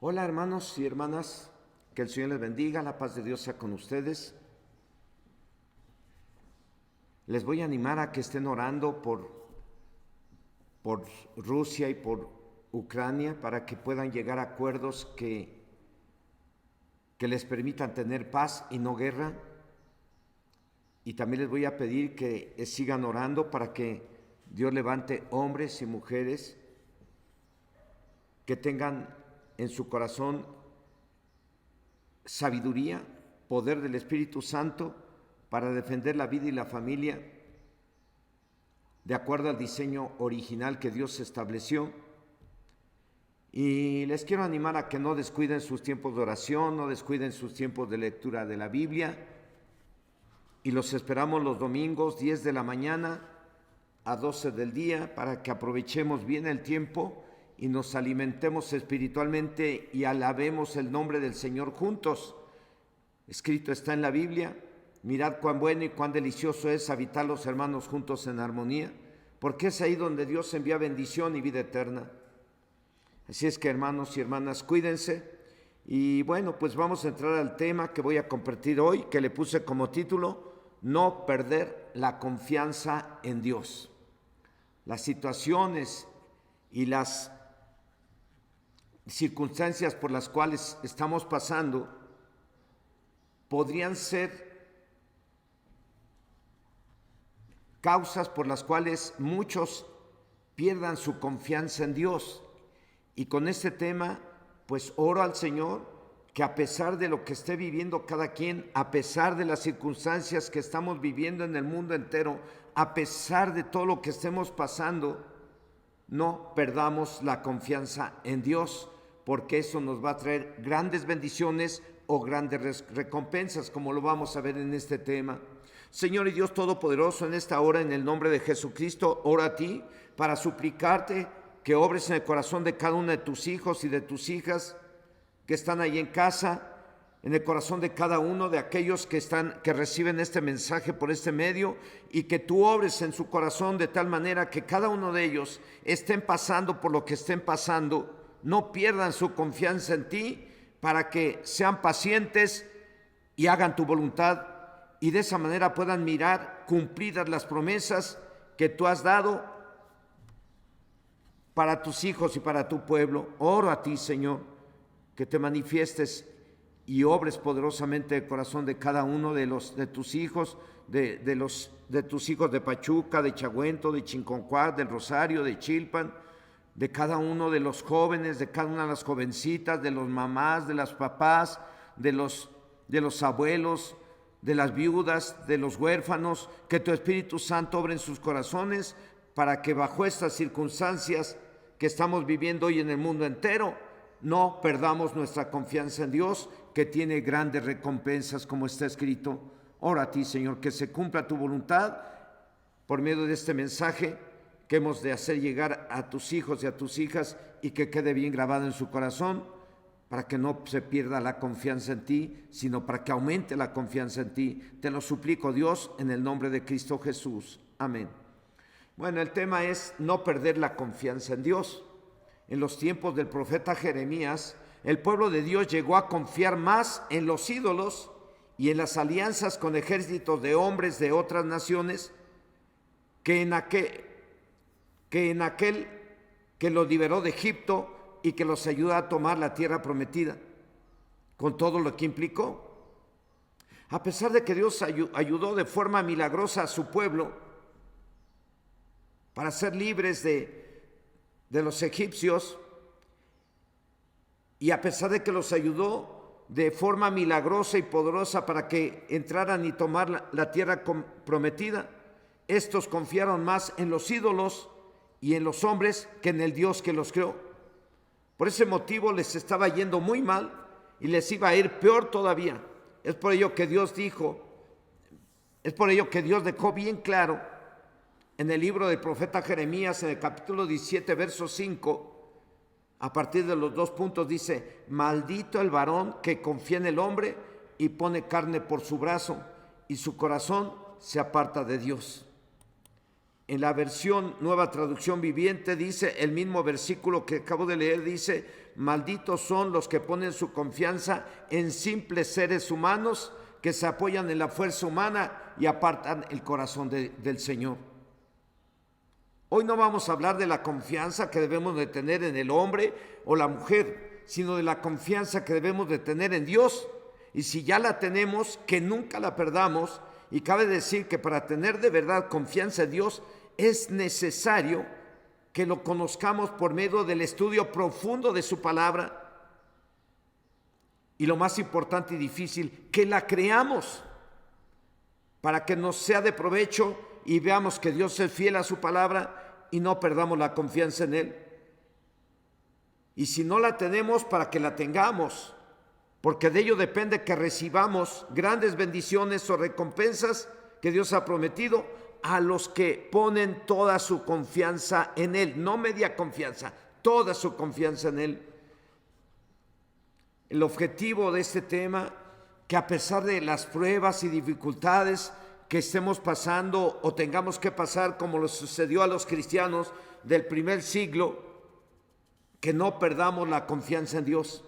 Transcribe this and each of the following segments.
Hola hermanos y hermanas, que el Señor les bendiga, la paz de Dios sea con ustedes. Les voy a animar a que estén orando por Rusia y por Ucrania para que puedan llegar a acuerdos que les permitan tener paz y no guerra. Y también les voy a pedir que sigan orando para que Dios levante hombres y mujeres que tengan en su corazón sabiduría, poder del Espíritu Santo para defender la vida y la familia de acuerdo al diseño original que Dios estableció. Y les quiero animar a que no descuiden sus tiempos de oración, no descuiden sus tiempos de lectura de la Biblia. Y los esperamos los domingos, 10 de la mañana a 12 del día, para que aprovechemos bien el tiempo y nos alimentemos espiritualmente y alabemos el nombre del Señor juntos. Escrito está en la Biblia: mirad cuán bueno y cuán delicioso es habitar los hermanos juntos en armonía, porque es ahí donde Dios envía bendición y vida eterna. Así es que, hermanos y hermanas, cuídense. Y bueno, pues vamos a entrar al tema que voy a compartir hoy, que le puse como título: no perder la confianza en Dios. Las situaciones y las circunstancias por las cuales estamos pasando podrían ser causas por las cuales muchos pierdan su confianza en Dios. Y con este tema, pues oro al Señor que a pesar de lo que esté viviendo cada quien, a pesar de las circunstancias que estamos viviendo en el mundo entero, a pesar de todo lo que estemos pasando, no perdamos la confianza en Dios, porque eso nos va a traer grandes bendiciones o grandes recompensas, como lo vamos a ver en este tema. Señor y Dios Todopoderoso, en esta hora, en el nombre de Jesucristo, oro a ti para suplicarte que obres en el corazón de cada uno de tus hijos y de tus hijas que están ahí en casa, en el corazón de cada uno de aquellos que reciben este mensaje por este medio, y que tú obres en su corazón de tal manera que cada uno de ellos estén pasando por lo que estén pasando, no pierdan su confianza en ti, para que sean pacientes y hagan tu voluntad, y de esa manera puedan mirar cumplidas las promesas que tú has dado para tus hijos y para tu pueblo. Oro a ti, Señor, que te manifiestes y obres poderosamente el corazón de cada uno de tus hijos, de tus hijos de Pachuca, de Chagüento, de Chinconcuac, del Rosario, de Chilpan, de cada uno de los jóvenes, de cada una de las jovencitas, de los mamás, de las papás, de los abuelos, de las viudas, de los huérfanos. Que tu Espíritu Santo obre en sus corazones para que bajo estas circunstancias que estamos viviendo hoy en el mundo entero, no perdamos nuestra confianza en Dios, que tiene grandes recompensas, como está escrito. Ora a ti, Señor, que se cumpla tu voluntad por medio de este mensaje que hemos de hacer llegar a tus hijos y a tus hijas, y que quede bien grabado en su corazón, para que no se pierda la confianza en ti, sino para que aumente la confianza en ti. Te lo suplico, Dios, en el nombre de Cristo Jesús. Amén. Bueno, el tema es no perder la confianza en Dios. En los tiempos del profeta Jeremías, el pueblo de Dios llegó a confiar más en los ídolos y en las alianzas con ejércitos de hombres de otras naciones que en aquel que los liberó de Egipto y que los ayudó a tomar la tierra prometida, con todo lo que implicó. A pesar de que Dios ayudó de forma milagrosa a su pueblo para ser libres de los egipcios, y a pesar de que los ayudó de forma milagrosa y poderosa para que entraran y tomar la tierra prometida, estos confiaron más en los ídolos y en los hombres que en el Dios que los creó. Por ese motivo les estaba yendo muy mal y les iba a ir peor todavía. Es por ello que Dios dejó bien claro en el libro del profeta Jeremías, en el capítulo 17, verso 5, a partir de los 2 puntos, dice: maldito el varón que confía en el hombre y pone carne por su brazo, y su corazón se aparta de Dios. En la versión Nueva Traducción Viviente dice el mismo versículo que acabo de leer, dice: malditos son los que ponen su confianza en simples seres humanos que se apoyan en la fuerza humana y apartan el corazón del Señor. Hoy no vamos a hablar de la confianza que debemos de tener en el hombre o la mujer, sino de la confianza que debemos de tener en Dios. Y si ya la tenemos, que nunca la perdamos. Y cabe decir que para tener de verdad confianza en Dios es necesario que lo conozcamos por medio del estudio profundo de su palabra. Y lo más importante y difícil, que la creamos para que nos sea de provecho y veamos que Dios es fiel a su palabra y no perdamos la confianza en Él. Y si no la tenemos, para que la tengamos, porque de ello depende que recibamos grandes bendiciones o recompensas que Dios ha prometido a los que ponen toda su confianza en Él, no media confianza, toda su confianza en Él. El objetivo de este tema, que a pesar de las pruebas y dificultades que estemos pasando o tengamos que pasar, como lo sucedió a los cristianos del primer siglo, que no perdamos la confianza en Dios.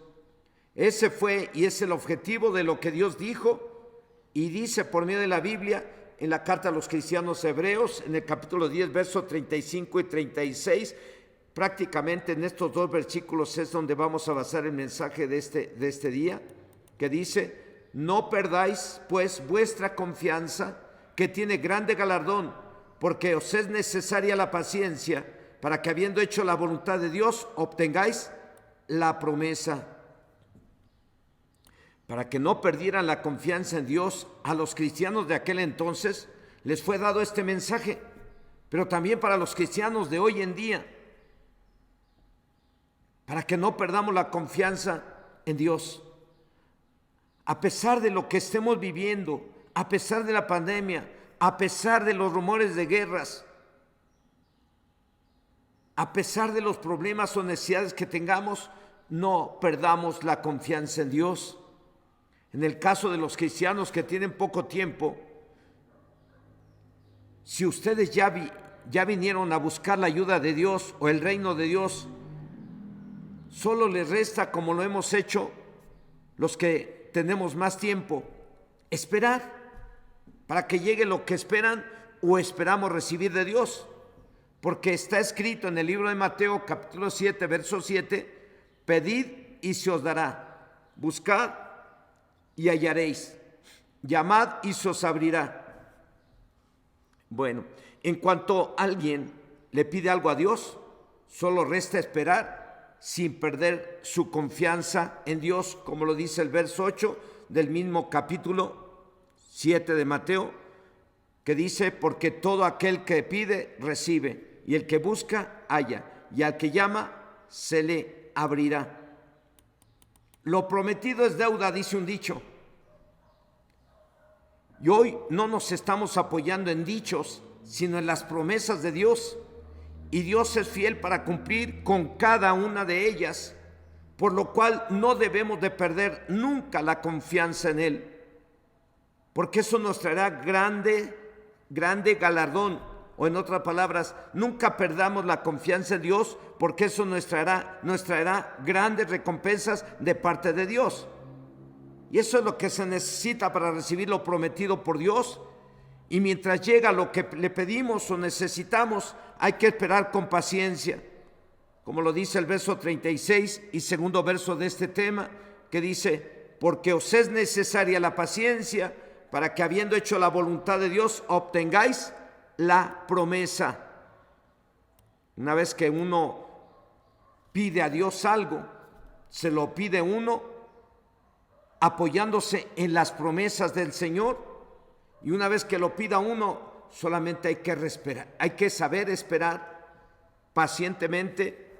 Ese fue y es el objetivo de lo que Dios dijo y dice por medio de la Biblia en la carta a los cristianos hebreos, en el capítulo 10, versos 35 y 36. Prácticamente en estos dos versículos es donde vamos a basar el mensaje de este día, que dice: no perdáis pues vuestra confianza, que tiene grande galardón, porque os es necesaria la paciencia, para que habiendo hecho la voluntad de Dios, obtengáis la promesa. Para que no perdieran la confianza en Dios, a los cristianos de aquel entonces les fue dado este mensaje, pero también para los cristianos de hoy en día, para que no perdamos la confianza en Dios. A pesar de lo que estemos viviendo, a pesar de la pandemia, a pesar de los rumores de guerras, a pesar de los problemas o necesidades que tengamos, no perdamos la confianza en Dios. En el caso de los cristianos que tienen poco tiempo, si ustedes ya vinieron a buscar la ayuda de Dios o el reino de Dios, solo les resta, como lo hemos hecho los que tenemos más tiempo, esperar para que llegue lo que esperan o esperamos recibir de Dios. Porque está escrito en el libro de Mateo capítulo 7, verso 7, pedid y se os dará, buscad y hallaréis, llamad y se os abrirá. Bueno, en cuanto alguien le pide algo a Dios, solo resta esperar sin perder su confianza en Dios, como lo dice el verso 8 del mismo capítulo 7 de Mateo, que dice: porque todo aquel que pide, recibe, y el que busca, halla, y al que llama, se le abrirá. Lo prometido es deuda, dice un dicho. Y hoy no nos estamos apoyando en dichos, sino en las promesas de Dios. Y Dios es fiel para cumplir con cada una de ellas, por lo cual no debemos de perder nunca la confianza en Él, porque eso nos traerá grande galardón. O en otras palabras, nunca perdamos la confianza en Dios, porque eso nos traerá grandes recompensas de parte de Dios. Y eso es lo que se necesita para recibir lo prometido por Dios. Y mientras llega lo que le pedimos o necesitamos, hay que esperar con paciencia, como lo dice el verso 36 y segundo verso de este tema, que dice: porque os es necesaria la paciencia, para que habiendo hecho la voluntad de Dios, obtengáis la promesa. Una vez que uno pide a Dios algo, se lo pide uno apoyándose en las promesas del Señor, y una vez que lo pida uno, solamente hay que saber esperar pacientemente,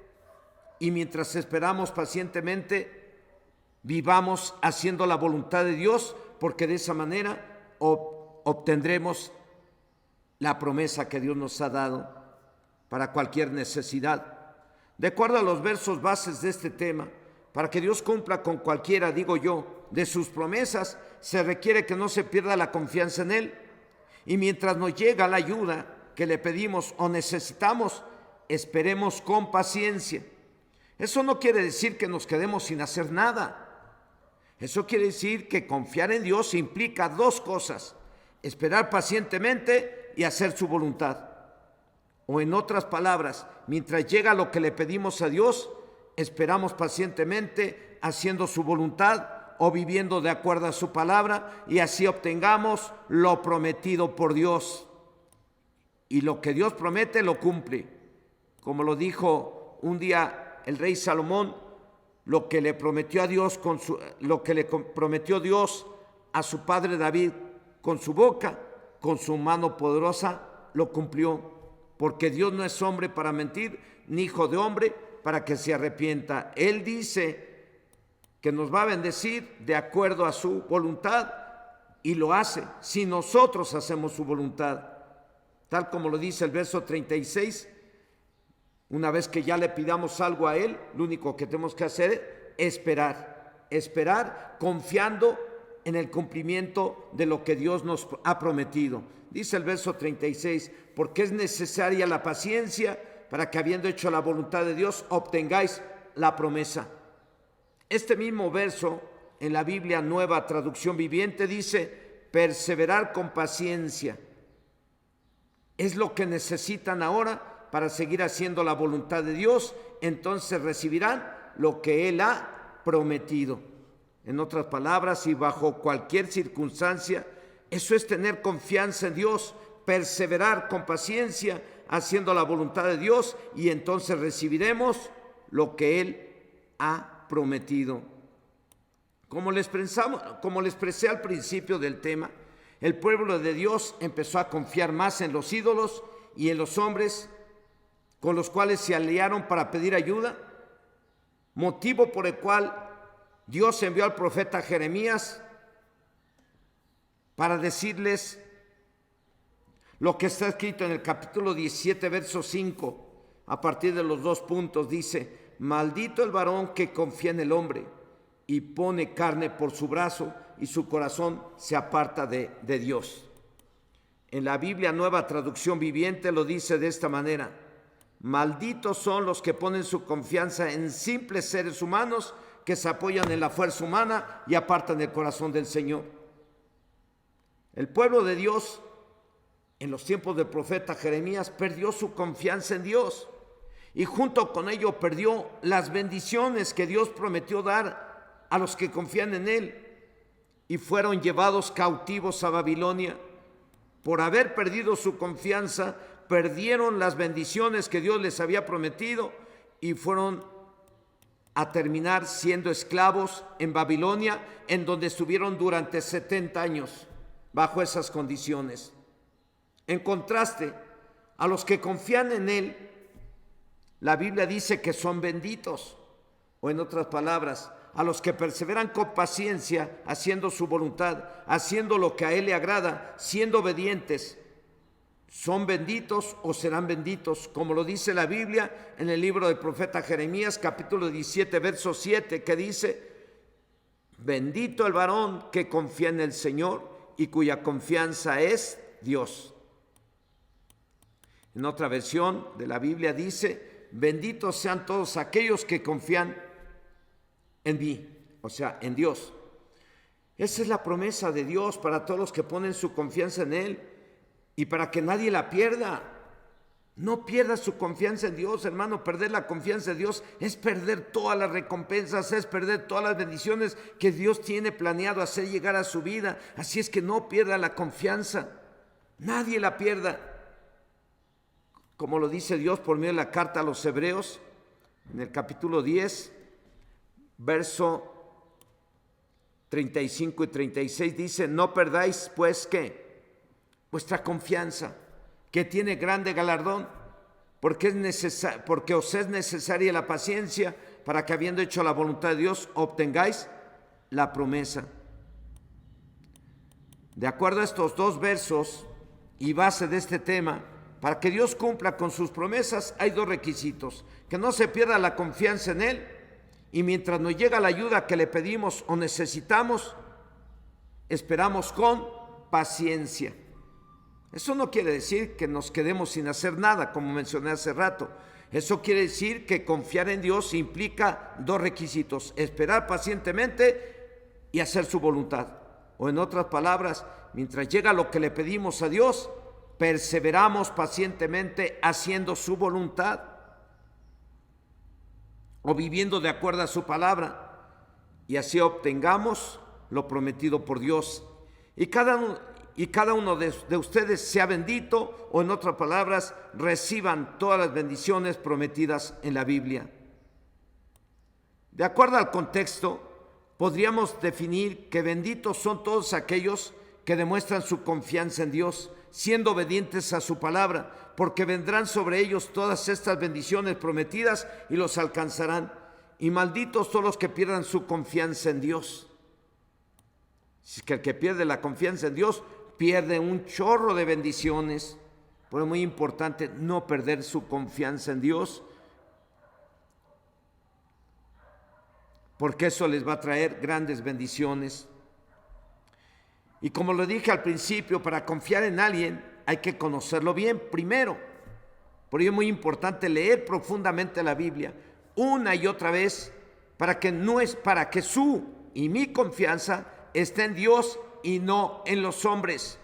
y mientras esperamos pacientemente, vivamos haciendo la voluntad de Dios, porque de esa manera obtendremos la promesa que Dios nos ha dado para cualquier necesidad. De acuerdo a los versos bases de este tema, para que Dios cumpla con cualquiera, digo yo, de sus promesas, se requiere que no se pierda la confianza en Él. Y mientras nos llega la ayuda que le pedimos o necesitamos, esperemos con paciencia. Eso no quiere decir que nos quedemos sin hacer nada. Eso quiere decir que confiar en Dios implica dos cosas: esperar pacientemente y hacer su voluntad. O en otras palabras, mientras llega lo que le pedimos a Dios, esperamos pacientemente haciendo su voluntad o viviendo de acuerdo a su palabra, y así obtengamos lo prometido por Dios. Y lo que Dios promete lo cumple. Como lo dijo un día el rey Salomón, lo que le prometió a Dios lo que le prometió Dios a su padre David con su boca, con su mano poderosa lo cumplió, porque Dios no es hombre para mentir, ni hijo de hombre para que se arrepienta. Él dice que nos va a bendecir de acuerdo a su voluntad, y lo hace si nosotros hacemos su voluntad. Tal como lo dice el verso 36, una vez que ya le pidamos algo a Él, lo único que tenemos que hacer es esperar confiando en el cumplimiento de lo que Dios nos ha prometido. Dice el verso 36, porque es necesaria la paciencia para que, habiendo hecho la voluntad de Dios, obtengáis la promesa. Este mismo verso en la Biblia Nueva Traducción Viviente dice: perseverar con paciencia. Es lo que necesitan ahora para seguir haciendo la voluntad de Dios, entonces recibirán lo que Él ha prometido. En otras palabras, y bajo cualquier circunstancia, eso es tener confianza en Dios, perseverar con paciencia haciendo la voluntad de Dios, y entonces recibiremos lo que Él ha prometido. Como les expresé al principio del tema, el pueblo de Dios empezó a confiar más en los ídolos y en los hombres con los cuales se aliaron para pedir ayuda, motivo por el cual Dios envió al profeta Jeremías para decirles lo que está escrito en el capítulo 17, verso 5, a partir de los 2 puntos. Dice: maldito el varón que confía en el hombre y pone carne por su brazo, y su corazón se aparta de Dios. En la Biblia Nueva Traducción Viviente lo dice de esta manera: malditos son los que ponen su confianza en simples seres humanos que se apoyan en la fuerza humana y apartan el corazón del Señor. El pueblo de Dios en los tiempos del profeta Jeremías perdió su confianza en Dios, y junto con ello perdió las bendiciones que Dios prometió dar a los que confían en Él, y fueron llevados cautivos a Babilonia. Por haber perdido su confianza, perdieron las bendiciones que Dios les había prometido y fueron a terminar siendo esclavos en Babilonia, en donde estuvieron durante 70 años bajo esas condiciones. En contraste, a los que confían en Él, la Biblia dice que son benditos, o en otras palabras, a los que perseveran con paciencia haciendo su voluntad, haciendo lo que a Él le agrada, siendo obedientes, son benditos o serán benditos, como lo dice la Biblia en el libro del profeta Jeremías, capítulo 17, verso 7, que dice: bendito el varón que confía en el Señor y cuya confianza es Dios. En otra versión de la Biblia dice: benditos sean todos aquellos que confían en mí, o sea, en Dios. Esa es la promesa de Dios para todos los que ponen su confianza en Él, y para que nadie la pierda. No pierda su confianza en Dios, hermano. Perder la confianza en Dios es perder todas las recompensas, es perder todas las bendiciones que Dios tiene planeado hacer llegar a su vida. Así es que no pierda la confianza, nadie la pierda. Como lo dice Dios por medio de la carta a los Hebreos, en el capítulo 10, verso 35 y 36, dice: no perdáis pues ¿qué? Vuestra confianza, que tiene grande galardón, porque os es necesaria la paciencia, para que, habiendo hecho la voluntad de Dios, obtengáis la promesa. De acuerdo a estos 2 versos y base de este tema, para que Dios cumpla con sus promesas hay 2 requisitos: que no se pierda la confianza en Él, y mientras nos llega la ayuda que le pedimos o necesitamos, esperamos con paciencia. Eso no quiere decir que nos quedemos sin hacer nada, como mencioné hace rato. Eso quiere decir que confiar en Dios implica dos requisitos: esperar pacientemente y hacer su voluntad. O en otras palabras, mientras llega lo que le pedimos a Dios, perseveramos pacientemente haciendo su voluntad o viviendo de acuerdo a su palabra, y así obtengamos lo prometido por Dios. Y cada uno de ustedes sea bendito, o en otras palabras, reciban todas las bendiciones prometidas en la Biblia. De acuerdo al contexto, podríamos definir que benditos son todos aquellos que demuestran su confianza en Dios, siendo obedientes a su palabra, porque vendrán sobre ellos todas estas bendiciones prometidas y los alcanzarán. Y malditos son los que pierdan su confianza en Dios. Si es que el que pierde la confianza en Dios pierde un chorro de bendiciones. Por eso es muy importante no perder su confianza en Dios, porque eso les va a traer grandes bendiciones. Y como lo dije al principio, para confiar en alguien hay que conocerlo bien primero. Por ello es muy importante leer profundamente la Biblia una y otra vez, para que su y mi confianza esté en Dios y no en los hombres.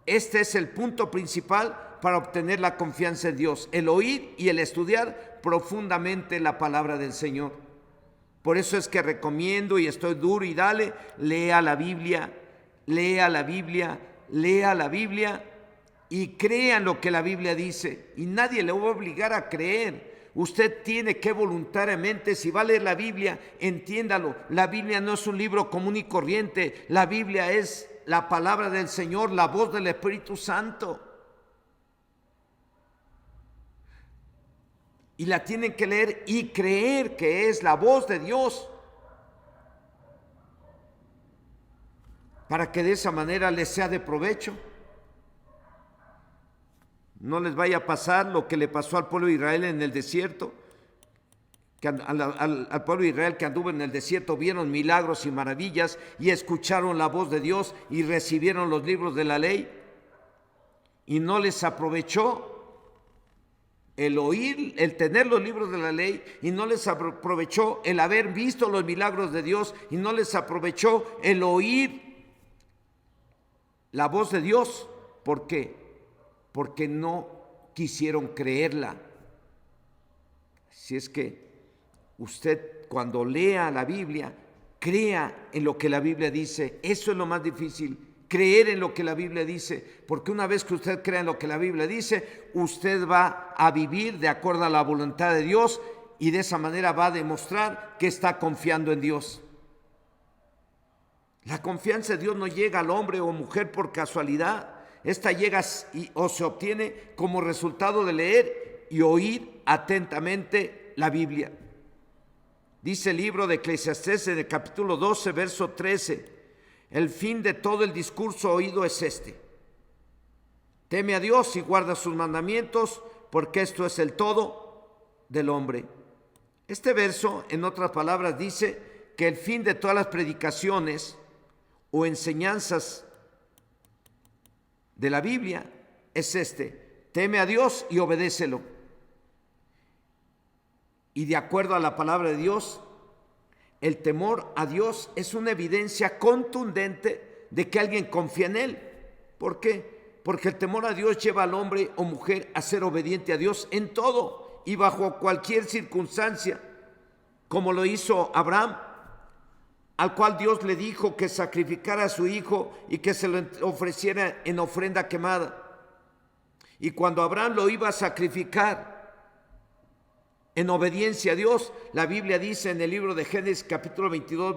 Este es el punto principal para obtener la confianza en Dios: el oír y el estudiar profundamente la palabra del Señor. Por eso es que recomiendo, y estoy duro y dale, lea la Biblia, lea la Biblia, lea la Biblia y crean lo que la Biblia dice. Y nadie le va a obligar a creer. Usted tiene que voluntariamente, si va a leer la Biblia, entiéndalo. La Biblia no es un libro común y corriente. La Biblia es la palabra del Señor, la voz del Espíritu Santo. Y la tienen que leer y creer que es la voz de Dios, para que de esa manera les sea de provecho. No les vaya a pasar lo que le pasó al pueblo de Israel en el desierto, que al pueblo de Israel que anduvo en el desierto vieron milagros y maravillas y escucharon la voz de Dios y recibieron los libros de la ley, y no les aprovechó el oír, el tener los libros de la ley, y no les aprovechó el haber visto los milagros de Dios, y no les aprovechó el oír la voz de Dios. ¿Por qué? Porque no quisieron creerla. Si es que usted, cuando lea la Biblia, crea en lo que la Biblia dice. Eso es lo más difícil, creer en lo que la Biblia dice, porque una vez que usted crea en lo que la Biblia dice, usted va a vivir de acuerdo a la voluntad de Dios, y de esa manera va a demostrar que está confiando en Dios. La confianza en Dios no llega al hombre o mujer por casualidad. Esta llega o se obtiene como resultado de leer y oír atentamente la Biblia. Dice el libro de Eclesiastés en el capítulo 12, verso 13: el fin de todo el discurso oído es este: teme a Dios y guarda sus mandamientos, porque esto es el todo del hombre. Este verso, en otras palabras, dice que el fin de todas las predicaciones o enseñanzas de la Biblia es este: teme a Dios y obedécelo. Y de acuerdo a la palabra de Dios, el temor a Dios es una evidencia contundente de que alguien confía en Él. ¿Por qué? Porque el temor a Dios lleva al hombre o mujer a ser obediente a Dios en todo y bajo cualquier circunstancia, como lo hizo Abraham, al cual Dios le dijo que sacrificara a su hijo y que se lo ofreciera en ofrenda quemada. Y cuando Abraham lo iba a sacrificar en obediencia a Dios, la Biblia dice en el libro de Génesis capítulo 22,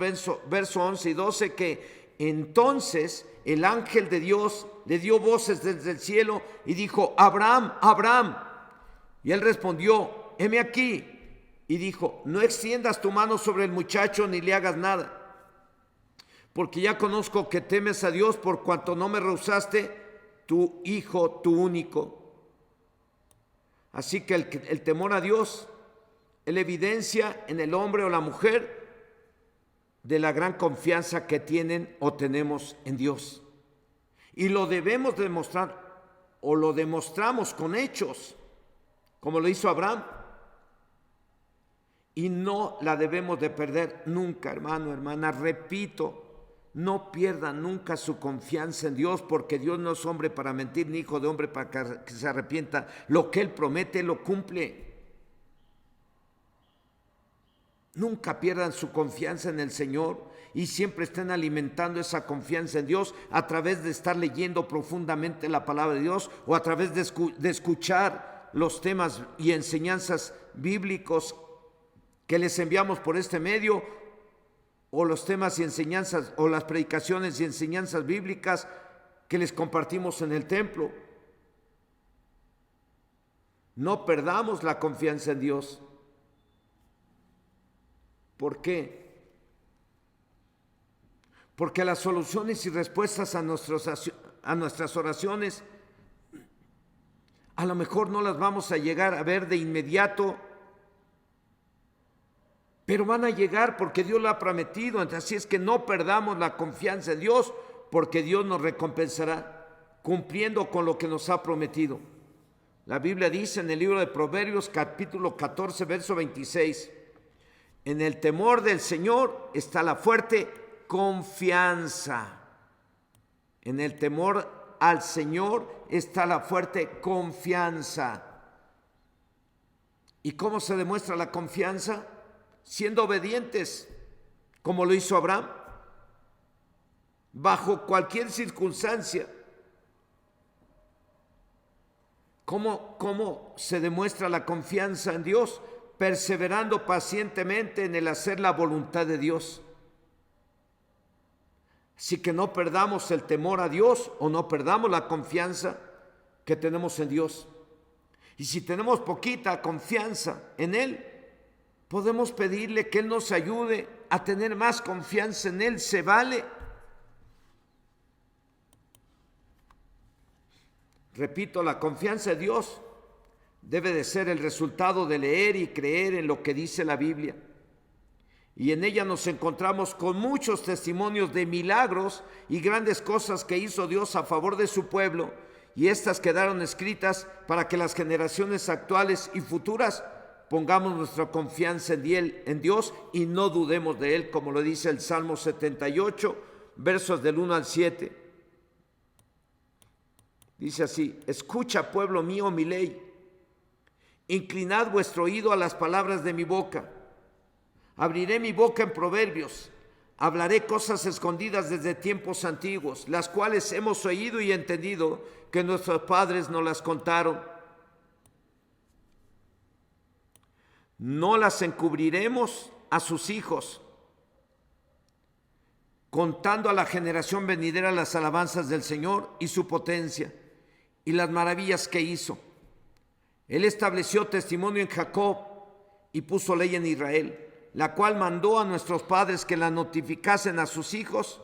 verso 11 y 12, que entonces el ángel de Dios le dio voces desde el cielo y dijo: Abraham, Abraham. Y él respondió: heme aquí. Y dijo: no extiendas tu mano sobre el muchacho ni le hagas nada, porque ya conozco que temes a Dios, por cuanto no me rehusaste tu hijo, tu único. Así que el temor a Dios es la evidencia en el hombre o la mujer de la gran confianza que tienen o tenemos en Dios. Y lo debemos demostrar, o lo demostramos con hechos. como lo hizo Abraham. Y no la debemos de perder nunca, hermano, hermana. Repito, no pierdan nunca su confianza en Dios, porque Dios no es hombre para mentir, ni hijo de hombre para que se arrepienta. Lo que Él promete, lo cumple. Nunca pierdan su confianza en el Señor y siempre estén alimentando esa confianza en Dios a través de estar leyendo profundamente la palabra de Dios o a través de escuchar los temas y enseñanzas bíblicos que les enviamos por este medio, o los temas y enseñanzas o las predicaciones y enseñanzas bíblicas que les compartimos en el templo. No perdamos la confianza en Dios. ¿Por qué? Porque las soluciones y respuestas a nuestras oraciones a lo mejor no las vamos a llegar a ver de inmediato, pero van a llegar porque Dios lo ha prometido. Así es que no perdamos la confianza en Dios, porque Dios nos recompensará cumpliendo con lo que nos ha prometido. La Biblia dice en el libro de Proverbios, capítulo 14, verso 26, en el temor del Señor está la fuerte confianza. En el temor al Señor está la fuerte confianza. ¿Y cómo se demuestra la confianza? Siendo obedientes, como lo hizo Abraham, bajo cualquier circunstancia. ¿Cómo se demuestra la confianza en Dios? Perseverando pacientemente en el hacer la voluntad de Dios. Así que no perdamos el temor a Dios o no perdamos la confianza que tenemos en Dios. Y si tenemos poquita confianza en Él, podemos pedirle que Él nos ayude a tener más confianza en Él. Se vale. Repito, la confianza en Dios debe de ser el resultado de leer y creer en lo que dice la Biblia. Y en ella nos encontramos con muchos testimonios de milagros y grandes cosas que hizo Dios a favor de su pueblo, y estas quedaron escritas para que las generaciones actuales y futuras pongamos nuestra confianza en Dios y no dudemos de Él, como lo dice el Salmo 78, versos del 1 al 7. Dice así: escucha, pueblo mío, mi ley. Inclinad vuestro oído a las palabras de mi boca. Abriré mi boca en proverbios. Hablaré cosas escondidas desde tiempos antiguos, las cuales hemos oído y entendido que nuestros padres nos las contaron. No las encubriremos a sus hijos, contando a la generación venidera las alabanzas del Señor y su potencia y las maravillas que hizo. Él estableció testimonio en Jacob y puso ley en Israel, la cual mandó a nuestros padres que la notificasen a sus hijos,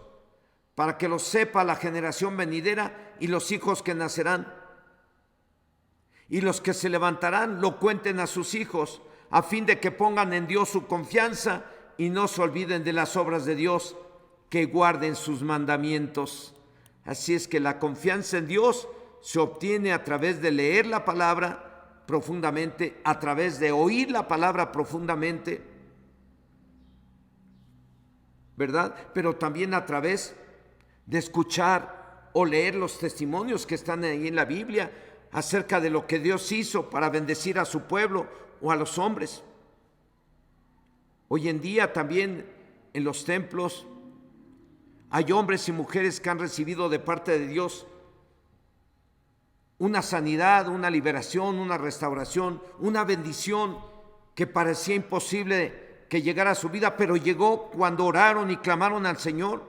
para que lo sepa la generación venidera y los hijos que nacerán. Y los que se levantarán lo cuenten a sus hijos, a fin de que pongan en Dios su confianza y no se olviden de las obras de Dios, que guarden sus mandamientos. Así es que la confianza en Dios se obtiene a través de leer la palabra profundamente, a través de oír la palabra profundamente, ¿verdad? Pero también a través de escuchar o leer los testimonios que están ahí en la Biblia acerca de lo que Dios hizo para bendecir a su pueblo o a los hombres. Hoy en día también en los templos hay hombres y mujeres que han recibido de parte de Dios una sanidad, una liberación, una restauración, una bendición que parecía imposible que llegara a su vida, pero llegó cuando oraron y clamaron al Señor.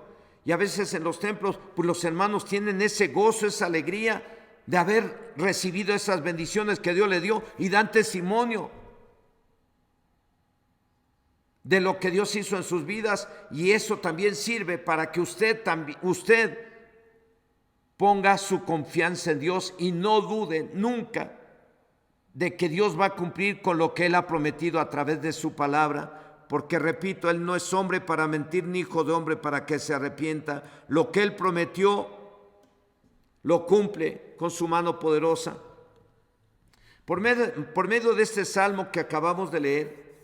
Y a veces en los templos, pues los hermanos tienen ese gozo, esa alegría de haber recibido esas bendiciones que Dios le dio y dan testimonio de lo que Dios hizo en sus vidas, y eso también sirve para que usted ponga su confianza en Dios y no dude nunca de que Dios va a cumplir con lo que Él ha prometido a través de su palabra, porque repito, Él no es hombre para mentir, ni hijo de hombre para que se arrepienta. Lo que Él prometió lo cumple con su mano poderosa. Por medio de este salmo que acabamos de leer,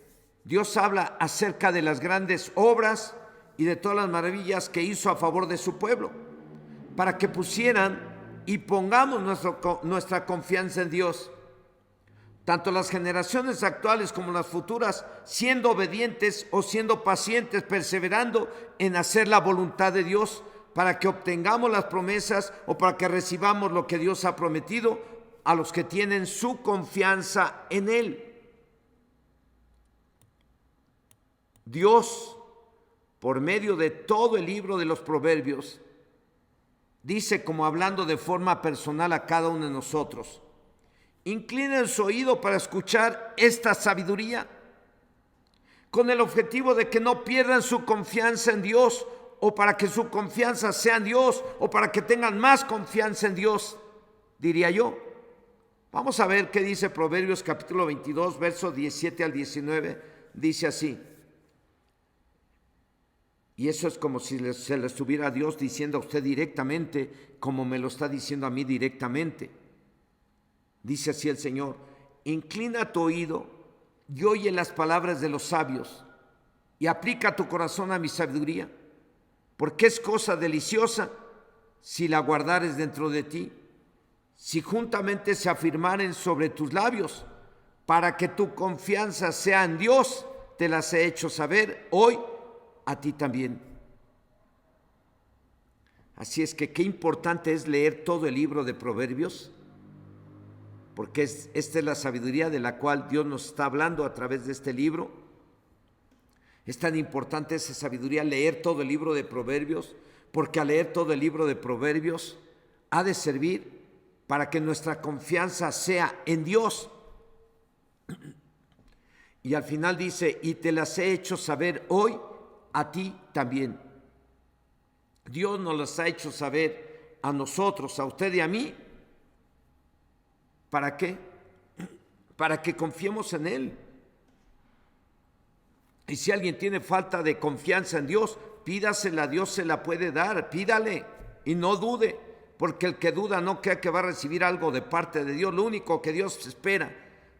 Dios habla acerca de las grandes obras y de todas las maravillas que hizo a favor de su pueblo, para que pusieran y pongamos nuestra confianza en Dios. Tanto las generaciones actuales como las futuras, siendo obedientes o siendo pacientes, perseverando en hacer la voluntad de Dios, para que obtengamos las promesas o para que recibamos lo que Dios ha prometido a los que tienen su confianza en Él. Dios, por medio de todo el libro de los Proverbios, dice, como hablando de forma personal a cada uno de nosotros: inclinen su oído para escuchar esta sabiduría, con el objetivo de que no pierdan su confianza en Dios, o para que su confianza sea en Dios, o para que tengan más confianza en Dios, diría yo. Vamos a ver qué dice Proverbios capítulo 22, versos 17 al 19. Dice así. Y eso es como si se le estuviera Dios diciendo a usted directamente, como me lo está diciendo a mí directamente. Dice así el Señor: inclina tu oído y oye las palabras de los sabios, y aplica tu corazón a mi sabiduría, porque es cosa deliciosa si la guardares dentro de ti, si juntamente se afirmaren sobre tus labios, para que tu confianza sea en Dios, te las he hecho saber hoy a ti también. Así es que qué importante es leer todo el libro de Proverbios, porque esta es la sabiduría de la cual Dios nos está hablando a través de este libro. Es tan importante esa sabiduría, leer todo el libro de Proverbios, porque al leer todo el libro de Proverbios ha de servir para que nuestra confianza sea en Dios. Y al final dice: y te las he hecho saber hoy a ti también. Dios nos las ha hecho saber a nosotros, a usted y a mí. ¿Para qué? Para que confiemos en Él. Y si alguien tiene falta de confianza en Dios, pídasela, Dios se la puede dar, pídale y no dude, porque el que duda no crea que va a recibir algo de parte de Dios. Lo único que Dios espera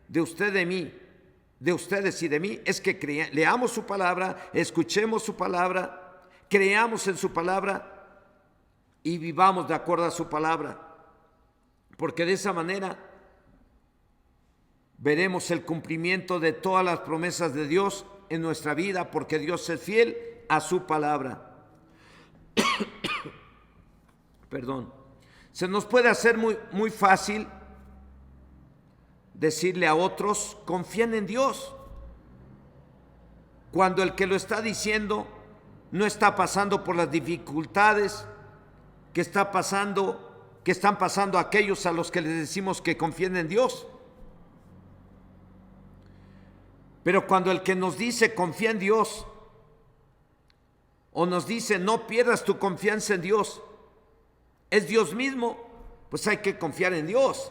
de usted, de mí, de ustedes y de mí, es que leamos su palabra, escuchemos su palabra, creamos en su palabra y vivamos de acuerdo a su palabra, porque de esa manera veremos el cumplimiento de todas las promesas de Dios en nuestra vida, porque Dios es fiel a su palabra. Perdón. Se nos puede hacer muy fácil decirle a otros: confíen en Dios, cuando el que lo está diciendo no está pasando por las dificultades que están pasando aquellos a los que les decimos que confíen en Dios. Pero cuando el que nos dice confía en Dios, o nos dice no pierdas tu confianza en Dios, es Dios mismo, pues hay que confiar en Dios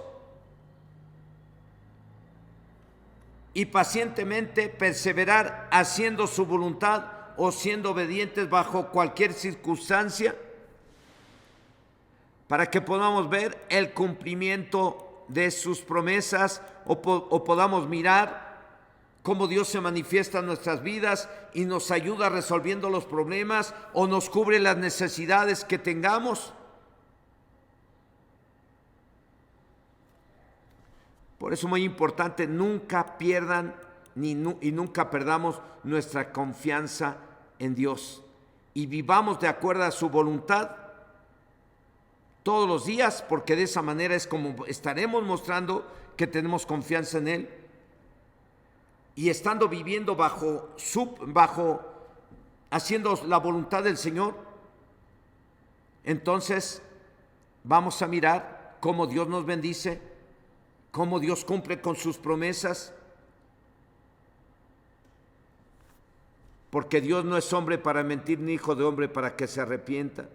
y pacientemente perseverar haciendo su voluntad o siendo obedientes bajo cualquier circunstancia, para que podamos ver el cumplimiento de sus promesas, o podamos mirar cómo Dios se manifiesta en nuestras vidas y nos ayuda resolviendo los problemas, o nos cubre las necesidades que tengamos. Por eso es muy importante: nunca pierdan y nunca perdamos nuestra confianza en Dios, y vivamos de acuerdo a su voluntad todos los días, porque de esa manera es como estaremos mostrando que tenemos confianza en Él. Y estando viviendo bajo haciendo la voluntad del Señor, entonces vamos a mirar cómo Dios nos bendice, cómo Dios cumple con sus promesas, porque Dios no es hombre para mentir, ni hijo de hombre para que se arrepienta.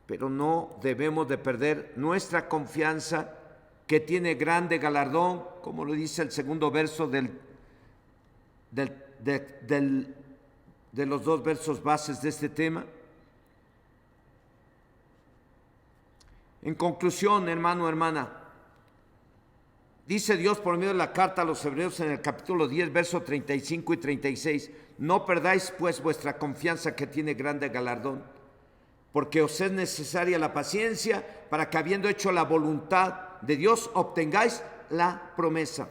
Pero no debemos de perder nuestra confianza, que tiene grande galardón, como lo dice el segundo verso de los dos versos bases de este tema. En conclusión, hermano, hermana, Dice Dios por medio de la carta a los Hebreos en el capítulo 10, versos 35 y 36, no perdáis pues vuestra confianza, que tiene grande galardón, porque os es necesaria la paciencia, para que habiendo hecho la voluntad de Dios obtengáis la promesa.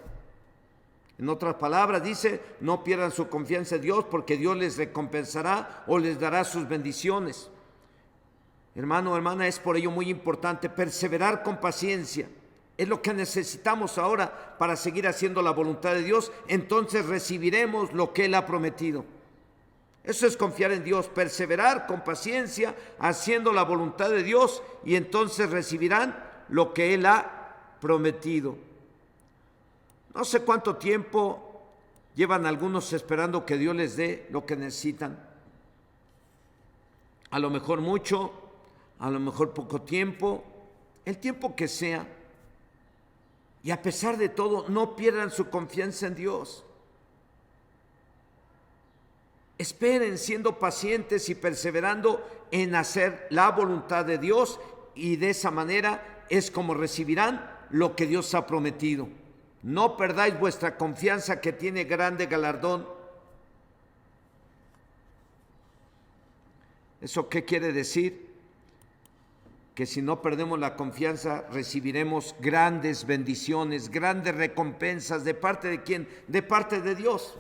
En otras palabras dice, no pierdan su confianza en Dios, porque Dios les recompensará o les dará sus bendiciones. Hermano, hermana, es por ello muy importante perseverar con paciencia. Es lo que necesitamos ahora para seguir haciendo la voluntad de Dios. Entonces recibiremos lo que Él ha prometido. Eso es confiar en Dios, perseverar con paciencia haciendo la voluntad de Dios, y entonces recibirán lo que Él ha prometido. No sé cuánto tiempo llevan algunos esperando que Dios les dé lo que necesitan. A lo mejor mucho, a lo mejor poco tiempo, el tiempo que sea. Y a pesar de todo, no pierdan su confianza en Dios. Esperen siendo pacientes y perseverando en hacer la voluntad de Dios, y de esa manera es como recibirán lo que Dios ha prometido. No perdáis vuestra confianza, que tiene grande galardón. ¿Eso qué quiere decir? Que si no perdemos la confianza, recibiremos grandes bendiciones, grandes recompensas. ¿De parte de quién? De parte de Dios.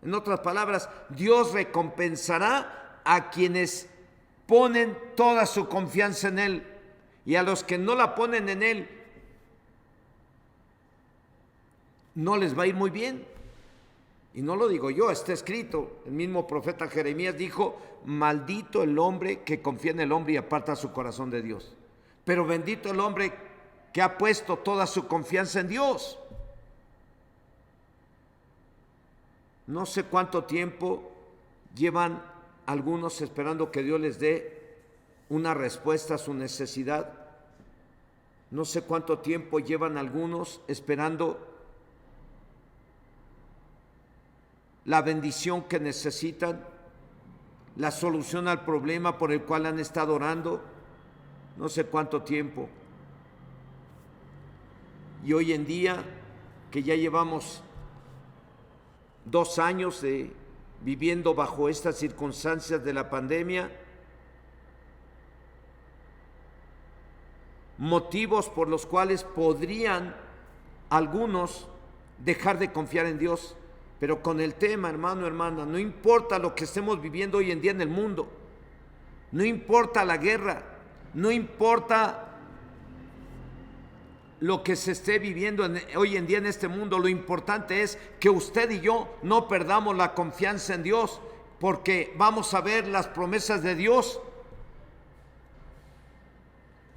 En otras palabras, Dios recompensará a quienes ponen toda su confianza en Él, y a los que no la ponen en Él, no les va a ir muy bien. Y no lo digo yo, está escrito. El mismo profeta Jeremías dijo, maldito el hombre que confía en el hombre y aparta su corazón de Dios. Pero bendito el hombre que ha puesto toda su confianza en Dios. No sé cuánto tiempo llevan algunos esperando que Dios les dé una respuesta a su necesidad. No sé cuánto tiempo llevan algunos esperando la bendición que necesitan, la solución al problema por el cual han estado orando. No sé cuánto tiempo. Y hoy en día, que ya llevamos 2 años viviendo bajo estas circunstancias de la pandemia, motivos por los cuales podrían algunos dejar de confiar en Dios. Pero con el tema, hermano, hermana, no importa lo que estemos viviendo hoy en día en el mundo, no importa la guerra, no importa lo que se esté viviendo hoy en día en este mundo, lo importante es que usted y yo no perdamos la confianza en Dios, porque vamos a ver las promesas de Dios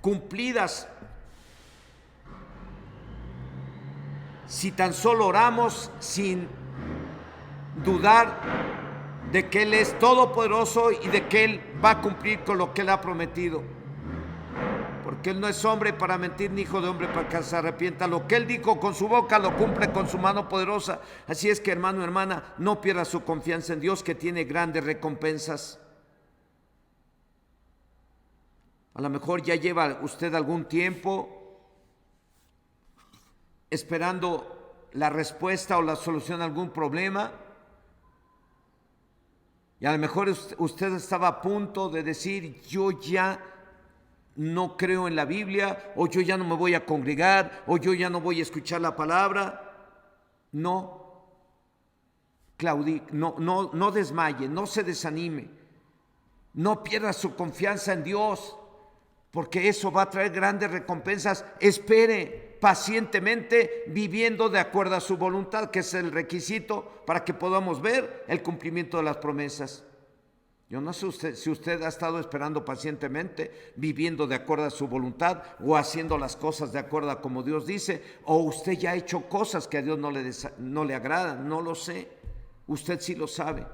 cumplidas si tan solo oramos sin dudar de que Él es todopoderoso y de que Él va a cumplir con lo que Él ha prometido. Porque Él no es hombre para mentir, ni hijo de hombre para que se arrepienta. Lo que Él dijo con su boca lo cumple con su mano poderosa. Así es que, hermano, hermana, no pierda su confianza en Dios, que tiene grandes recompensas. A lo mejor ya lleva usted algún tiempo esperando la respuesta o la solución a algún problema. Y a lo mejor usted estaba a punto de decir, yo ya no creo en la Biblia, o yo ya no me voy a congregar, o yo ya no voy a escuchar la palabra. No desmaye, no se desanime, no pierda su confianza en Dios, porque eso va a traer grandes recompensas. Espere pacientemente, viviendo de acuerdo a su voluntad, que es el requisito para que podamos ver el cumplimiento de las promesas. Yo no sé si usted ha estado esperando pacientemente, viviendo de acuerdo a su voluntad, o haciendo las cosas de acuerdo a como Dios dice, o usted ya ha hecho cosas que a Dios no le agradan. No lo sé, usted sí lo sabe.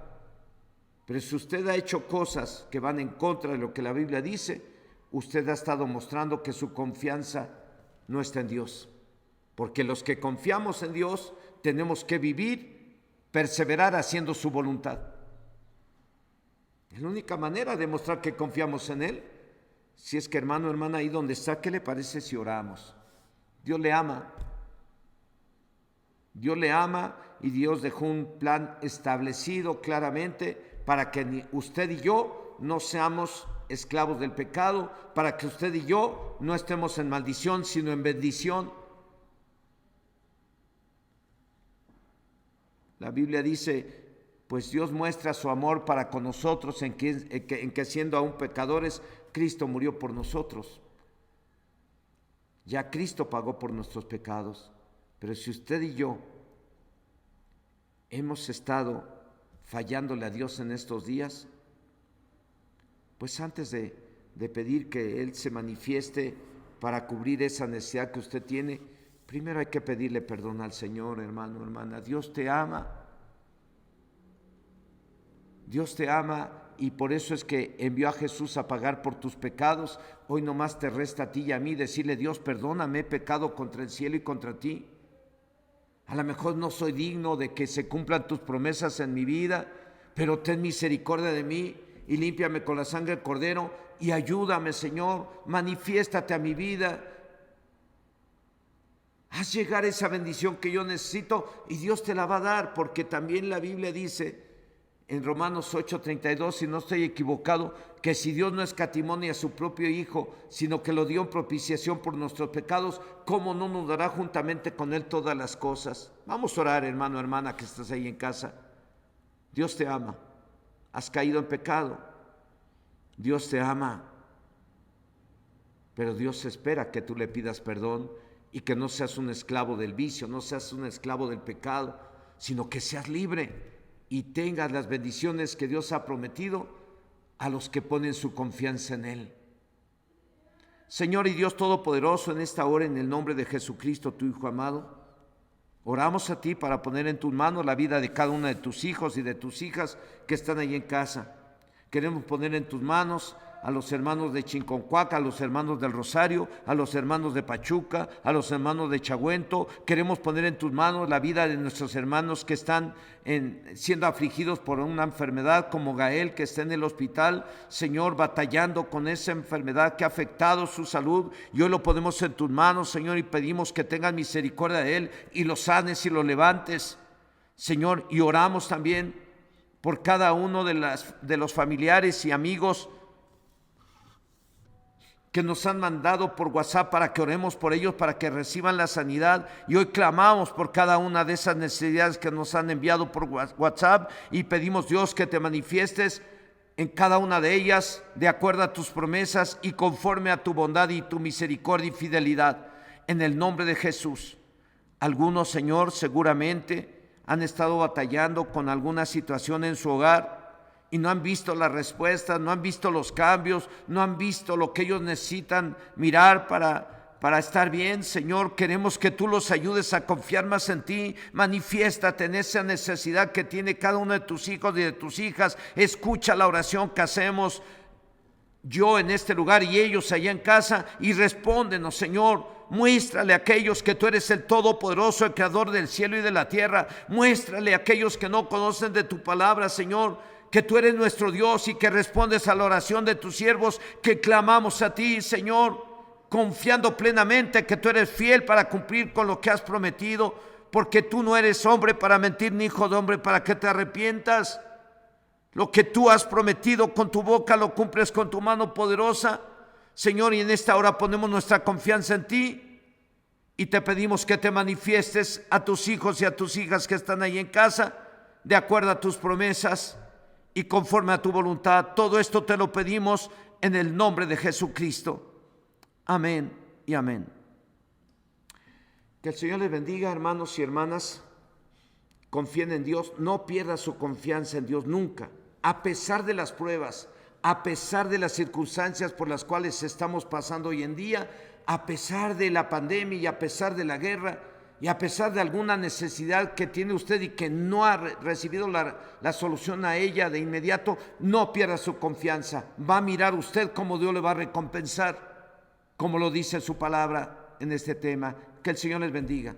Pero si usted ha hecho cosas que van en contra de lo que la Biblia dice, usted ha estado mostrando que su confianza no está en Dios. Porque los que confiamos en Dios tenemos que vivir, perseverar haciendo su voluntad. Es la única manera de mostrar que confiamos en Él. Si es que, hermano, hermana, ahí donde está, ¿qué le parece si oramos? Dios le ama, Dios le ama y Dios dejó un plan establecido claramente para que ni usted y yo no seamos esclavos del pecado, para que usted y yo no estemos en maldición, sino en bendición. La Biblia dice, pues Dios muestra su amor para con nosotros en que siendo aún pecadores, Cristo murió por nosotros. Ya Cristo pagó por nuestros pecados. Pero si usted y yo hemos estado fallándole a Dios en estos días, pues antes de pedir que Él se manifieste para cubrir esa necesidad que usted tiene, primero hay que pedirle perdón al Señor, hermano, hermana. Dios te ama. Dios te ama y por eso es que envió a Jesús a pagar por tus pecados. Hoy nomás te resta a ti y a mí decirle, Dios, perdóname, he pecado contra el cielo y contra ti. A lo mejor no soy digno de que se cumplan tus promesas en mi vida, pero ten misericordia de mí y límpiame con la sangre del Cordero y ayúdame, Señor, manifiéstate a mi vida. Haz llegar esa bendición que yo necesito y Dios te la va a dar, porque también la Biblia dice en Romanos 8:32, si no estoy equivocado, que si Dios no escatimó ni a su propio Hijo, sino que lo dio en propiciación por nuestros pecados, ¿cómo no nos dará juntamente con Él todas las cosas? Vamos a orar, hermano, hermana, que estás ahí en casa. Dios te ama. Has caído en pecado. Dios te ama. Pero Dios espera que tú le pidas perdón y que no seas un esclavo del vicio, no seas un esclavo del pecado, sino que seas libre y tengas las bendiciones que Dios ha prometido a los que ponen su confianza en Él. Señor y Dios Todopoderoso, en esta hora, en el nombre de Jesucristo, tu Hijo amado, oramos a ti para poner en tus manos la vida de cada una de tus hijos y de tus hijas que están ahí en casa. Queremos poner en tus manos a los hermanos de Chinconcuaca, a los hermanos del Rosario, a los hermanos de Pachuca, a los hermanos de Chagüento. Queremos poner en tus manos la vida de nuestros hermanos que están siendo afligidos por una enfermedad, como Gael, que está en el hospital, Señor, batallando con esa enfermedad que ha afectado su salud. Y hoy lo ponemos en tus manos, Señor, y pedimos que tengas misericordia de él y lo sanes y lo levantes, Señor. Y oramos también por cada uno de los familiares y amigos que nos han mandado por WhatsApp para que oremos por ellos, para que reciban la sanidad. Y hoy clamamos por cada una de esas necesidades que nos han enviado por WhatsApp y pedimos, Dios, que te manifiestes en cada una de ellas de acuerdo a tus promesas y conforme a tu bondad y tu misericordia y fidelidad. En el nombre de Jesús. Algunos, Señor, seguramente han estado batallando con alguna situación en su hogar y no han visto las respuestas, no han visto los cambios, no han visto lo que ellos necesitan mirar para estar bien. Señor, queremos que tú los ayudes a confiar más en ti. Manifiéstate en esa necesidad que tiene cada uno de tus hijos y de tus hijas. Escucha la oración que hacemos yo en este lugar y ellos allá en casa, y respóndenos, Señor. Muéstrale a aquellos que tú eres el Todopoderoso, el Creador del cielo y de la tierra. Muéstrale a aquellos que no conocen de tu palabra, Señor, que tú eres nuestro Dios y que respondes a la oración de tus siervos, que clamamos a ti, Señor, confiando plenamente que tú eres fiel para cumplir con lo que has prometido, porque tú no eres hombre para mentir, ni hijo de hombre para que te arrepientas. Lo que tú has prometido con tu boca lo cumples con tu mano poderosa, Señor, y en esta hora ponemos nuestra confianza en ti y te pedimos que te manifiestes a tus hijos y a tus hijas que están ahí en casa, de acuerdo a tus promesas y conforme a tu voluntad. Todo esto te lo pedimos en el nombre de Jesucristo. Amén y amén. Que el Señor les bendiga, hermanos y hermanas. Confíen en Dios, no pierda su confianza en Dios nunca, a pesar de las pruebas, a pesar de las circunstancias por las cuales estamos pasando hoy en día, a pesar de la pandemia y a pesar de la guerra y a pesar de alguna necesidad que tiene usted y que no ha recibido la solución a ella de inmediato. No pierda su confianza. Va a mirar usted cómo Dios le va a recompensar, como lo dice su palabra en este tema. Que el Señor les bendiga.